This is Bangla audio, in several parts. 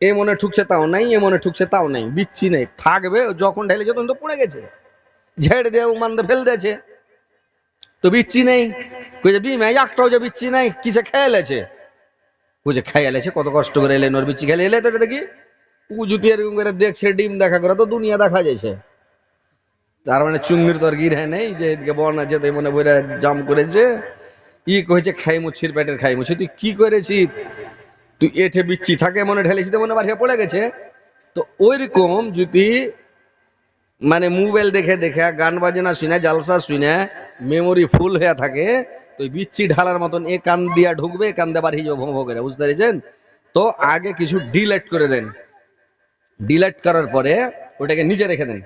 এ মনে ঠুকছে তাও নাই, এ মনে ঠুকছে তাও নাই, বিচ্ছি নেই, থাকবে যখন ঢেলেছে তখন তো পড়ে গেছে, ঝেড়ে দিয়ে মানতে ফেল দিয়েছে, তো বিচ্ছি নেই। কইছে বিমা একটাও যে বিচ্ছি নাই, কিসে খেয়ে এলেছে? বুঝে খেয়ে এলেছে, কত কষ্ট করে এলেন, ওর বিচ্ছি খেলে এলে তো দেখি উ জুতি এরকম করে দেখছে, ডিম দেখা করে তো দুনিয়া দেখা যাচ্ছে। তার মানে চুঙ্গির তো আর গির হ্যাঁ নেই যে এদিকে বন আছে তাই মনে বইরা জাম করেছে। ই কইছে খাই মুছির পেটের খাই মুছি, তুই কি করেছিস? তুই এঠে বিচ্ছি থাকে মনে ঢেলেছি তো মনে বাড়িয়ে পড়ে গেছে। তো ওইরকম যদি মানে মোবাইল দেখে দেখে গান বাজনা শুনে জালসা শুনে মেমোরি ফুল হয়ে থাকে, তো বিচ্ছি ঢালার মতন এ কান দিয়া ঢুকবে, এ কান দিয়ে বাড়ি যাবো ভো ভো করে, বুঝতে পেরেছেন? তো আগে কিছু ডিলেট করে দেন, ডিলেট করার পরে ওটাকে নিচে রেখে দেন,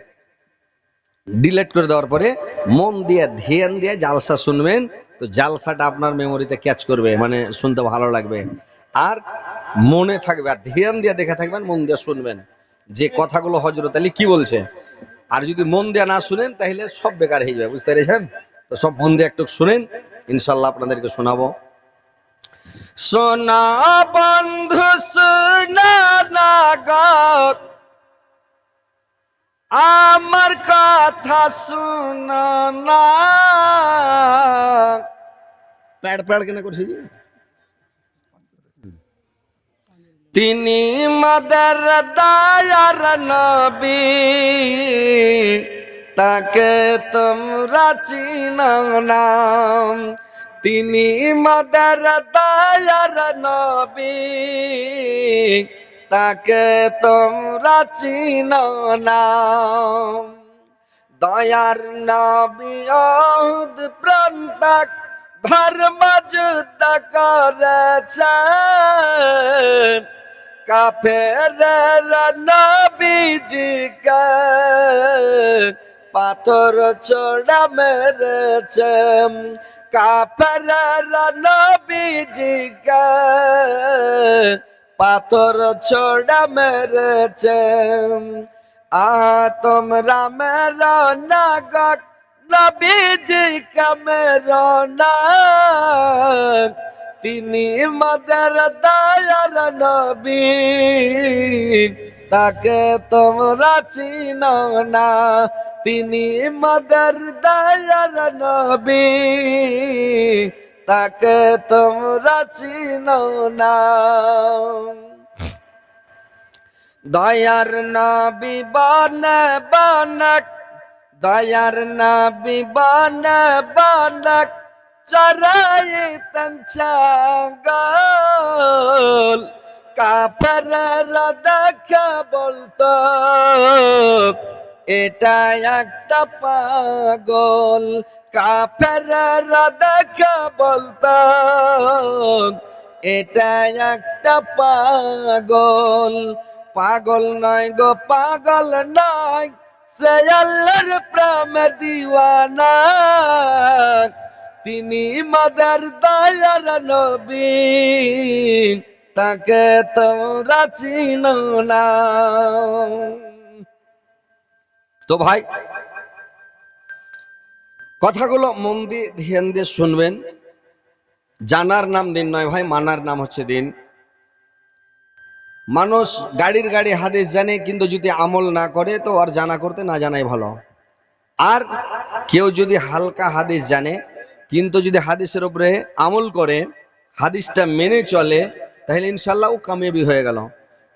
ডিলেট করে দেওয়ার পরে মন দিয়ে ধ্যান দিয়ে জালসা শুনবেন, তো জালসাটা আপনার মেমোরিতে ক্যাচ করবে, মানে শুনতে ভালো লাগবে আর মনে থাকবে, আর ধ্যান দিয়ে দেখে থাকবেন, মন দিয়ে শুনবেন যে কথাগুলো হযরত আলী কি বলছে। আর যদি মন দিয়ে না শুনেন তাহলে সব বেকার হয়ে যাবে, বুঝতে পেরেছেন? তো সব মন দিয়ে একটু শুনেন, ইনশাল্লাহ আপনাদেরকে শোনাবো। সোনা বন্ধু সোনা নাগত আমার কথা শুনো না। প্যাড প্যাড কেন করছি? তিনি মাদার দায়ার নবী, তাকে তোমরা চিনো না। তিনি মাদার দায়ার নবী, তাকে তোমরা চিনো না। দয়ার নবী ওহুদ প্রান্তাক ধর্ম যুদ্ধ করেছেন, কাফেররা নবীজিকে পাথর ছোড়া মেরেছেন, কাফেররা নবীজিকে পাথর ছোড়া মেরেছেন। তোমরা মেরো না গো নবীজিকে মেরো না, তিনি মাদের দয়ার নবী, তাকে তোমরা চিনো না। তিনি মাদের দয়ার নবী, তাকে তোমরা চিনো না। দয়ার নবী বনে বনক, দয়ার নবী বনে বনক চরাইতেন ছাগল, কাফেররা দেখে বলতো এটা একটা পাগল, কাফেররা দেখে বলতো এটা একটা পাগল। পাগল নয় গো পাগল নয়, সে আল্লাহর প্রেমের দিওয়ানা, তিনি মাদার দয়ার নবী, তাকে তোমরা চিনো না। তো ভাই কথাগুলো মন দিয়ে ধ্যান দিয়ে শুনবেন। জানার নাম দিন নয় ভাই, মানার নাম হচ্ছে দিন। মানুষ গাড়ির গাড়ি হাদিস জানে, কিন্তু যদি আমল না করে তো আর জানা করতে না জানাই ভালো। আর কেউ যদি হালকা হাদিস জানে কিন্তু যদি হাদিসের উপরে আমল করে, হাদিসটা মেনে চলে, তাহলে ইনশাল্লাহ ও কামিয়াবি হয়ে গেল।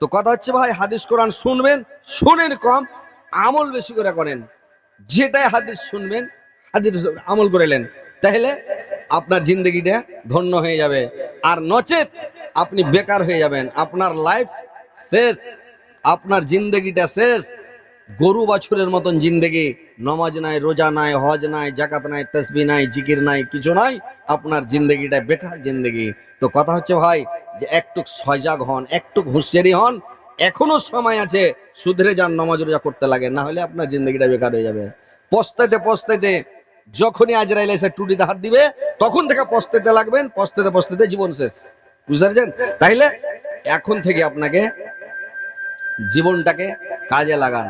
তো কথা হচ্ছে ভাই, হাদিস কোরআন শুনবেন, শুনেন কম, আমল বেশি করে করেন। যেটাই হাদিস শুনবেন হাদিস আমল করেলেন, তাহলে আপনার জিন্দগিটা ধন্য হয়ে যাবে। আর নচেত আপনি বেকার হয়ে যাবেন, আপনার লাইফ শেষ, আপনার জিন্দগিটা শেষ। গরু বাছুরের মতন জিন্দেগি, নমাজ নাই, রোজা নাই, হজ নাই, জাকাত নাই, তাসবিহ নাই, জিকির নাই, কিছু নাই, আপনার জিন্দগিটা বেকার জিন্দেগি। তো কথা হচ্ছে ভাই যে একটু সজাগ হন, একটু হুঁশিয়ারি হন, এখনো সময় আছে, শুধরে যান, নমাজ রোজা করতে লাগে, না হলে আপনার জিন্দগিটা বেকার হয়ে যাবে। পস্তাইতে পস্তাইতে যখনই আজরাইল এসে টুটিতে হাত দিবে তখন থেকে পস্তাইতে লাগবেন, পস্তাইতে পস্তাইতে জীবন শেষ, বুঝতে পারছেন? তাইলে এখন থেকে আপনাকে জীবনটাকে কাজে লাগান,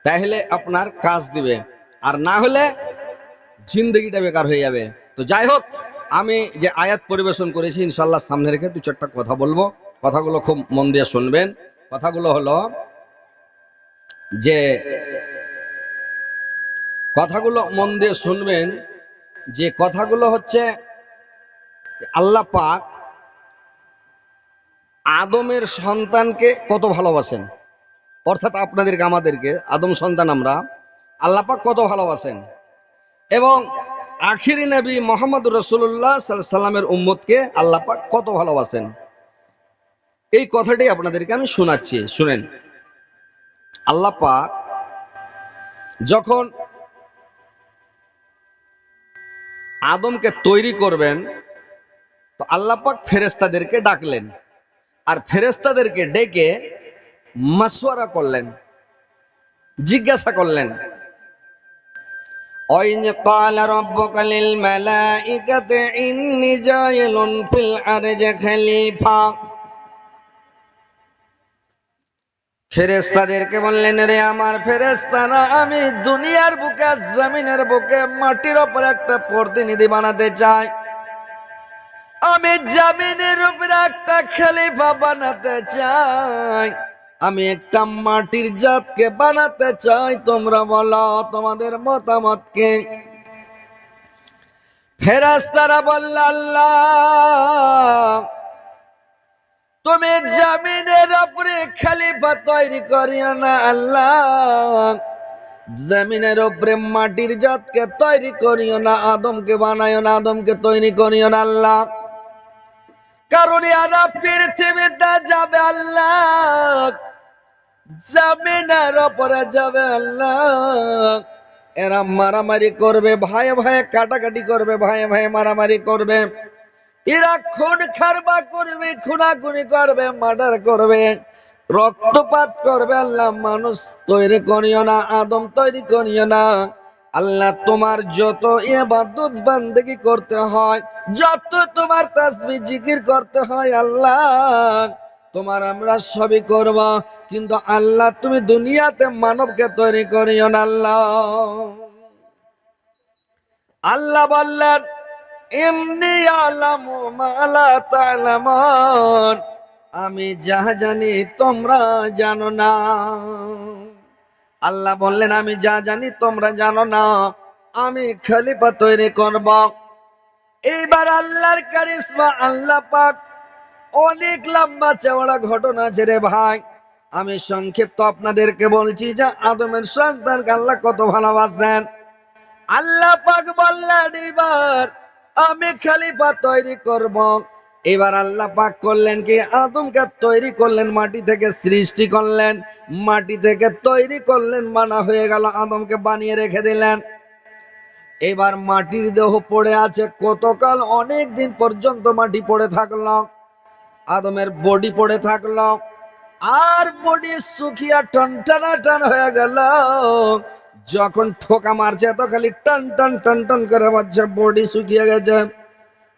তাহলে আপনার কাজ দিবে, আর না হলে জিন্দগিটা বেকার হয়ে যাবে। তো যাই হোক, আমি যে আয়াত পরিবেশন করেছি ইনশাল্লাহ সামনে রেখে দু চারটা কথা বলবো, কথাগুলো খুব মন দিয়ে শুনবেন। কথাগুলো হলো যে, কথাগুলো মন দিয়ে শুনবেন, যে কথাগুলো হচ্ছে আল্লাহ পাক আদমের সন্তানকে কত ভালোবাসেন, অর্থাৎ আপনাদেরকে, আমাদেরকে, আদম সন্তান আমরা, আল্লাহ পাক কত ভালোবাসেন, এবং আখিরি নবী মোহাম্মদ রাসূলুল্লাহ সাল্লাল্লাহু আলাইহি সাল্লামের উম্মতকে আল্লাহ পাক কত ভালোবাসেন, এই কথাটাই আপনাদেরকে আমি শোনাচ্ছি, শুনেন। আল্লাহ পাক যখন আদমকে তৈরি করবেন, তো আল্লাহ পাক ফেরেশতাদেরকে ডাকলেন, আর ফেরেশতাদেরকে ডেকে মাশওয়ারা করলেন, জিজ্ঞাসা করলেন, ওয়াইন ক্বালা রাব্বুকা লিল মালাইকাতি ইন্নী জাইলুন ফিল আরজি খলিফা। ফেরেশতাদেরকে বললেন, রে আমার ফেরেশতারা, আমি দুনিয়ার বুকে, জমিনের বুকে, মাটির উপর একটা প্রতিনিধি বানাতে চাই। আমি জমিনের উপরে একটা খলিফা বানাতে চাই। আমি একটা মাটির জাতকে বানাতে চাই। তোমরা বলো তোমাদের মতামত কি? ফেরেশতারা বলল, আল্লাহ, তুমি জমিনের উপরে খলিফা তৈরি করিও না আল্লাহ, জমিনের উপরে মাটির জাতকে তৈরি করিও না, আদমকে বানাইও না, আদমকে তৈরি করিও না আল্লাহ। কারণ এরা পৃথিবীতে যাবে আল্লাহ, জমিনের উপরে যাবে আল্লাহ, এরা মারামারি করবে, ভাই ভাই কাটাকাটি করবে, ভাই ভাই মারামারি করবে, এরা খুন খারবা করবে, খুনাখুনি করবে, মার্ডার করবে, রক্তপাত করবে। আল্লাহ, মানুষ তৈরি করিও না, আদম তৈরি করিও না আল্লাহ। তোমার যত ইবাদত বান্দেগি করতে হয়, যত তোমার তাসবিহ জিকির করতে হয় আল্লাহ, তোমার আমরা সবই করব, কিন্তু আল্লাহ তুমি দুনিয়াতে মানবকে তৈরি করিও না আল্লাহ। আল্লাহ বললেন, ইন্নী আ'লামু মা লা তা'লামুন, আমি যা জানি তোমরা জানো না। আল্লাহ বললেন, আমি যা জানি তোমরা জানো না, আমি খলিফা তৈরি করব। এইবার আল্লাহর কারিশমা, আল্লাহ পাক অনেক লম্বা চওড়া ঘটনা আছে রে ভাই, আমি সংক্ষিপ্ত আপনাদেরকে বলছি যে আদমের সন্তানকে আল্লাহ কত ভালোবাসেন। আল্লাহ পাক বললেন, এবার আমি খলিফা তৈরি করব। এবার আল্লাহ পাক করলেন কি, আদমকে তৈরি করলেন, মাটি থেকে সৃষ্টি করলেন, মাটি থেকে তৈরি করলেন, মানা হয়ে গেল, আদমকে বানিয়ে রেখে দিলেন। এবার মাটির দেহ পড়ে আছে কতকাল, অনেক দিন পর্যন্ত মাটি পড়ে থাকলো, আদমের বডি পড়ে থাকলো, আর বডি শুকিয়ে টনটনা টান হয়ে গেল। যখন ঠোকা মারছে তো খালি টান টান টান টান করে বাজছে, বডি শুকিয়ে গেছে।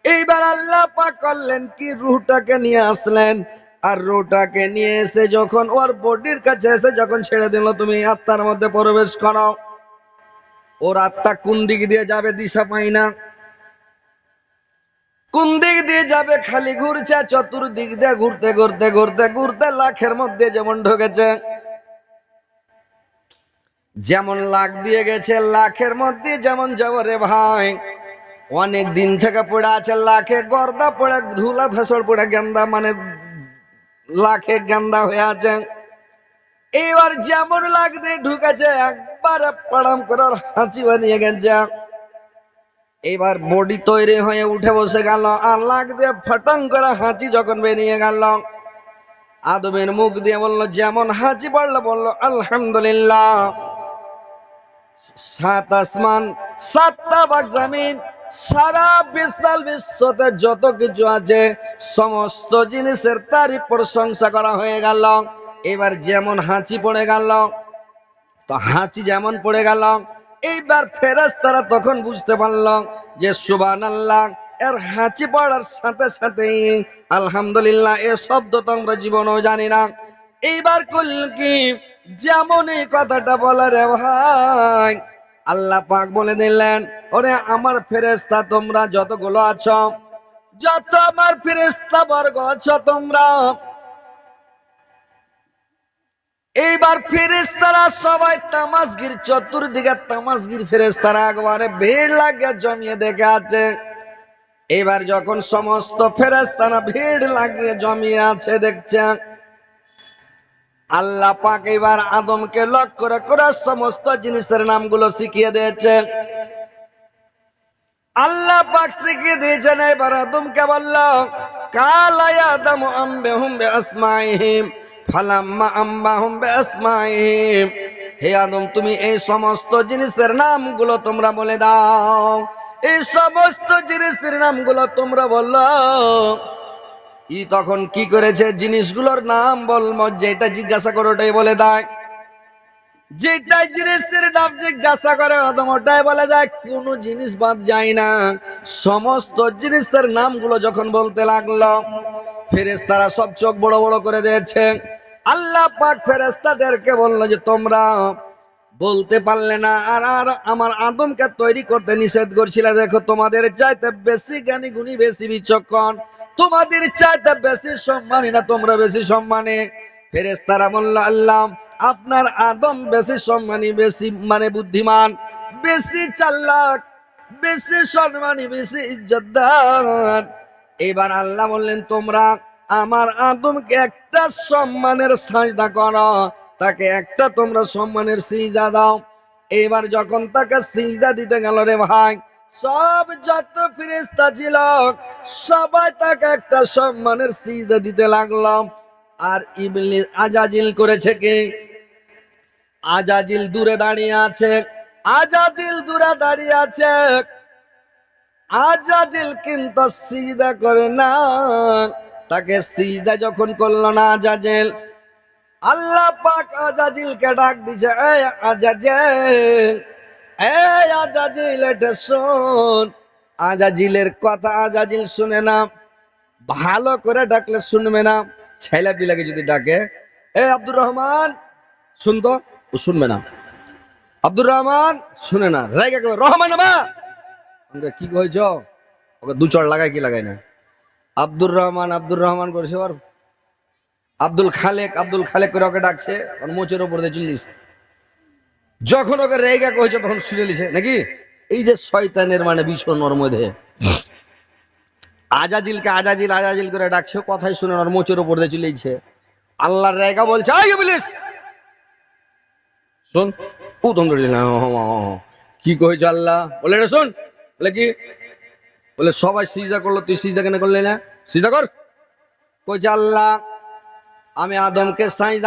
এইবার আল্লাহ পাক করলেন কি, রূহটাকে নিয়ে আসলেন, আর রূহটাকে নিয়ে এসে যখন ওর বডির কাছে এসে যখন ছেড়ে দিল, তুমি আত্মার মধ্যে প্রবেশ করো, ওর আত্মা কোন দিক দিয়ে যাবে দিশা পাই না, কোন দিক দিয়ে যাবে, খালি ঘুরছে, চতুর্দিক দিয়ে ঘুরতে ঘুরতে ঘুরতে ঘুরতে লাখের মধ্যে যেমন ঢুকেছে, যেমন লাখ দিয়ে গেছে, লাখের মধ্যে যেমন যাবো রে ভাই। অনেক দিন থেকে পড়ে আছে লাখে, গর্দা পড়ে, ধুলা ধসড় পড়ে, গেন্দা মানে লাখে গেন্দা হয়ে আছে। এবার যেমন লাখ দিয়ে ঢুকেছে, একবার পাড়াম করার হাঁচি বানিয়ে গেছে। এবার বডি তৈরি হয়ে উঠে বসে গেল, আর লাখ দিয়ে ফটাং করে হাঁচি যখন বেরিয়ে গেল, আদমের মুখ দিয়ে বলল, যেমন হাঁচি পড়লো, বললো আলহামদুলিল্লাহ। সাত আসমান, সাতটা ভাগ জমিন, সারা বিশাল বিশ্বতে যত কিছু আছে, সমস্ত জিনিসের তারই প্রশংসা করা হয়ে গেল। এবার যেমন হাঁচি পড়ে গেল, তো হাঁচি যেমন পড়ে গেল, এইবার ফেরেশতারা তখন বুঝতে পারল যে সুবহানাল্লাহ, এর হাঁচি পড়ার সাথে সাথে আলহামদুলিল্লাহ এ শব্দ তো আমরা জীবনেও জানি না। এইবার করল কি, যেমন এই কথাটা বলার ভাই, আল্লাহ পাক বলে দিলেন, ওরে আমার ফেরেশতা তোমরা যতগুলো আছো, যত আমার ফেরেশতা বর্গ আছো তোমরা, এইবার ফেরেশতারা সবাই তামাশগির, চতুর্দিকে তামাশগির ফেরেশতারা একবারে ভিড় লাগিয়ে জমিয়ে দেখে আছে। এবার যখন সমস্ত ফেরেশতারা ভিড় লাগিয়ে জমিয়ে আছে দেখছে, আল্লাহ পাক এবার আদমকে লক্ষ্য করে করে সমস্ত জিনিসের নামগুলো শিখিয়ে দিয়েছে। আল্লাহ পাক শিখিয়ে দিয়েছেন। এবার আদমকে বলল, কালা ইয়া আদম আম্বিহুম বিআসমাইহিম ফালাম্মা আম্বাহুম বিআসমাইহিম। হে আদম, তুমি এই সমস্ত জিনিসের নামগুলো তোমরা বলে দাও। এই সমস্ত জিনিসের নামগুলো তোমরা বললো। তখন কি করেছে, জিনিসগুলোর নাম বলবো, যেটা জিজ্ঞাসা করো ওটাই বলে দেয়। যেটাই জিনিসের নাম জিজ্ঞাসা করে আদম ওটাই বলে যায়, কোনো জিনিস বাদ যায় না। সমস্ত জিনিসের নামগুলো যখন বলতে লাগলো, ফেরেশতারা সব চোখ বড় বড় করে দিয়েছে। আল্লাহ পাক ফেরেশতাদেরকে বললো যে তোমরা বলতে পারলে না, আর আর আমার আদমকে তৈরি করতে নিষেধ করছিল। দেখো, তোমাদের চাইতে বেশি জ্ঞানী গুণী, বেশি বিচক্ষণ, তোমাদের চাইতে বেশি সম্মানী না, তোমরা বেশি সম্মানী। ফেরেশতারা বলল, আল্লাহ আপনার আদম বেশি সম্মানী, বেশি মানে বুদ্ধিমান, বেশি চালাক, বেশি সম্মানী, বেশি ইজ্জতদার। এবার আল্লাহ বললেন, তোমরা আমার আদমকে একটা সম্মানের সাজদা করো, তাকে একটা তোমরা সম্মানের সিজদা দাও। এবার যখন তাকে সিজদা দিতে গেল রে ভাই, সব যত ফেরেশতা ছিল সবাই তাকে একটা সম্মানের সিজদা দিতে লাগলো। আর ইবলিস আজাজিল করেছে কি? আজাজিল দূরে দাঁড়িয়ে আছে। আজাজিল দূরে দাঁড়িয়ে আছে। আজাজিল কিন্তু সিজদা করে না। তাকে সিজদা যখন করলো না আজাজিল, আল্লাহ পাক আজাজিলকে ডাক দিছে, এই আজাজিল, এই আজাজিল, এটা শোন। আজাজিলের কথা আজাজিল শুনে না, ভালো করে ডাকলে শুনবে না। ছেলে পিলাকে যদি ডাকে, এই আব্দুর রহমান, শুনতো, ও শুনবে না। আব্দুর রহমান শুনে না, রেগে গেল, রহমান আমা কি কইছ, ওকে দু চড় লাগায় কি লাগায় না। আব্দুর রহমান আব্দুর রহমান করেছে, আর আব্দুল খালেক আব্দুল খালেক করে ওকে ডাকছে, ওর মোচের উপর দিয়ে চিল্লিস। যখন ওকে রেগে কইছে তখন শুনে লিছে নাকি। এই যে শয়তানের মানে ভীষণ ওর মধ্যে। আজাজিলকে আজাজিল আজাজিল করে ডাকছে, কথাই শুনে ওর মোচের উপর দিয়ে চিল্লিছে। আল্লাহর রেগা বলছে, আই ইবলিস শোন। ও তখন কি কইছে আল্লাহ, বলে রে শোন, বলে কি, বলে সবাই সিজদা করলো, তুই সিজদা কেন করলি না, সিজদা কর। কইছে আল্লাহ আমি আদমকে সাজদা